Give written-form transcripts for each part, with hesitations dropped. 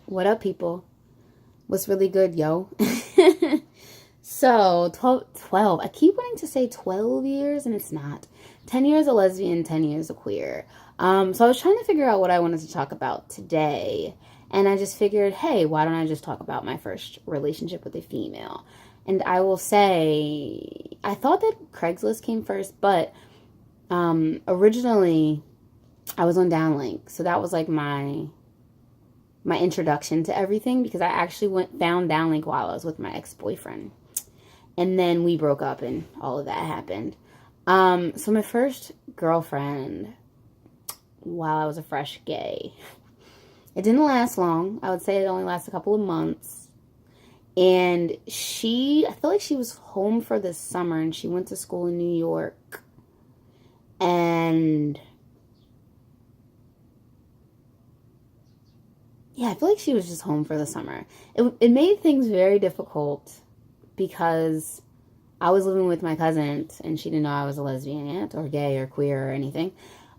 What up, people? What's really good, yo? So, 12. I keep wanting to say 12 years, and it's not. 10 years a lesbian, 10 years a queer. So I was trying to figure out what I wanted to talk about today. And I just figured, hey, why don't I just talk about my first relationship with a female? And I will say, I thought that Craigslist came first, but originally I was on Downlink. So that was like my introduction to everything because I actually found Downlink while I was with my ex-boyfriend. And then we broke up and all of that happened. So my first girlfriend while I was a fresh gay, it didn't last long. I would say it only lasted a couple of months. And I feel like she was home for the summer and she went to school in New York. And yeah, I feel like she was just home for the summer. It made things very difficult because I was living with my cousin and she didn't know I was a lesbian yet or gay or queer or anything.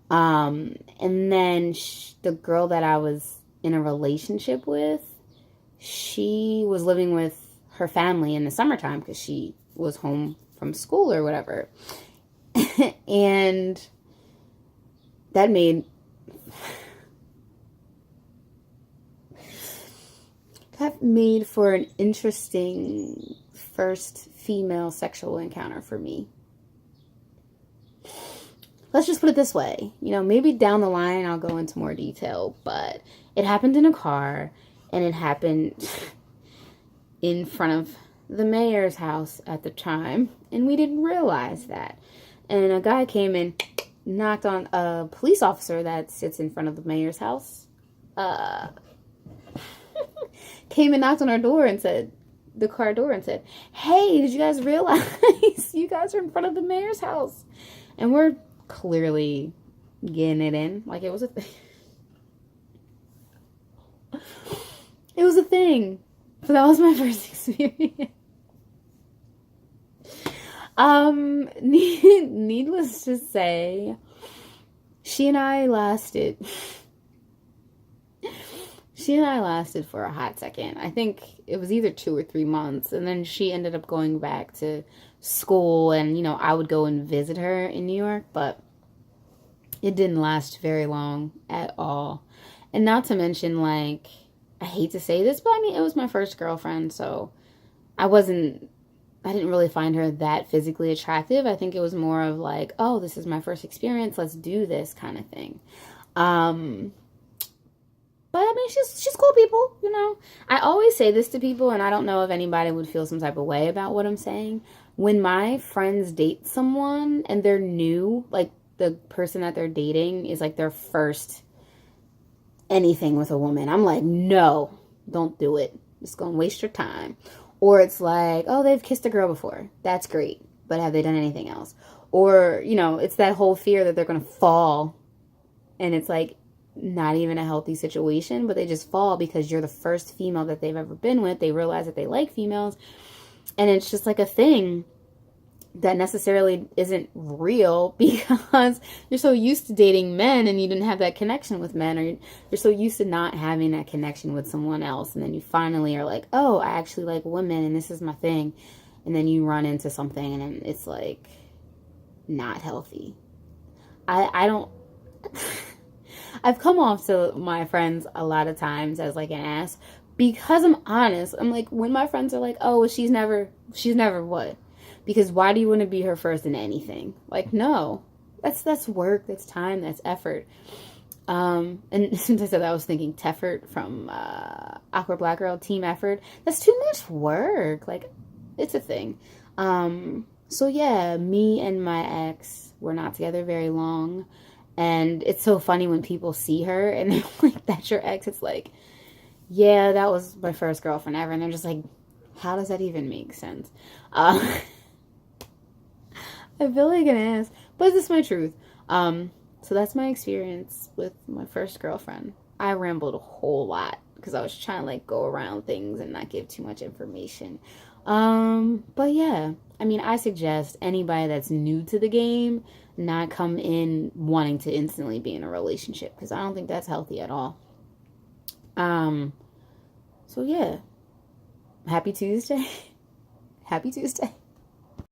And then the girl that I was in a relationship with, she was living with her family in the summertime because she was home from school or whatever. And that made for an interesting first female sexual encounter for me. Let's just put it this way. Maybe down the line I'll go into more detail, but it happened in a car and it happened in front of the mayor's house at the time, and we didn't realize that. And a guy came and knocked on a police officer that sits in front of the mayor's house. Came and knocked on our door and said, the car door, and said, hey, did you guys realize you guys are in front of the mayor's house? And we're clearly getting it in. Like it was a thing. It was a thing. So that was my first experience. Needless to say, she and I lasted for a hot second. I think it was either 2 or 3 months. And then she ended up going back to school. And, I would go and visit her in New York. But it didn't last very long at all. And not to mention, I hate to say this, but it was my first girlfriend. So I didn't really find her that physically attractive. I think it was more of oh, this is my first experience. Let's do this kind of thing. But she's cool people, I always say this to people, and I don't know if anybody would feel some type of way about what I'm saying. When my friends date someone and they're new, the person that they're dating is their first anything with a woman, I'm like, no, don't do it. It's going to waste your time. Or it's oh, they've kissed a girl before. That's great. But have they done anything else? Or, it's that whole fear that they're going to fall. And it's not even a healthy situation, but they just fall because you're the first female that they've ever been with. They realize that they like females. And it's just a thing that necessarily isn't real because you're so used to dating men and you didn't have that connection with men, or you're so used to not having that connection with someone else. And then you finally are oh, I actually like women and this is my thing. And then you run into something and it's not healthy. I don't... I've come off to my friends a lot of times as an ass because I'm honest. I'm when my friends are oh, she's never what? Because why do you want to be her first in anything? No, that's work, that's time, that's effort. And since I said that, I was thinking Teffort from Awkward Black Girl, Team Effort. That's too much work. It's a thing. So yeah, me and my ex were not together very long. And it's so funny when people see her and they're that's your ex. It's yeah, that was my first girlfriend ever. And they're just how does that even make sense? I feel like an ass, but this is my truth. So that's my experience with my first girlfriend. I rambled a whole lot because I was trying to go around things and not give too much information. But yeah, I suggest anybody that's new to the game not come in wanting to instantly be in a relationship because I don't think that's healthy at all. So yeah, happy Tuesday. Happy Tuesday.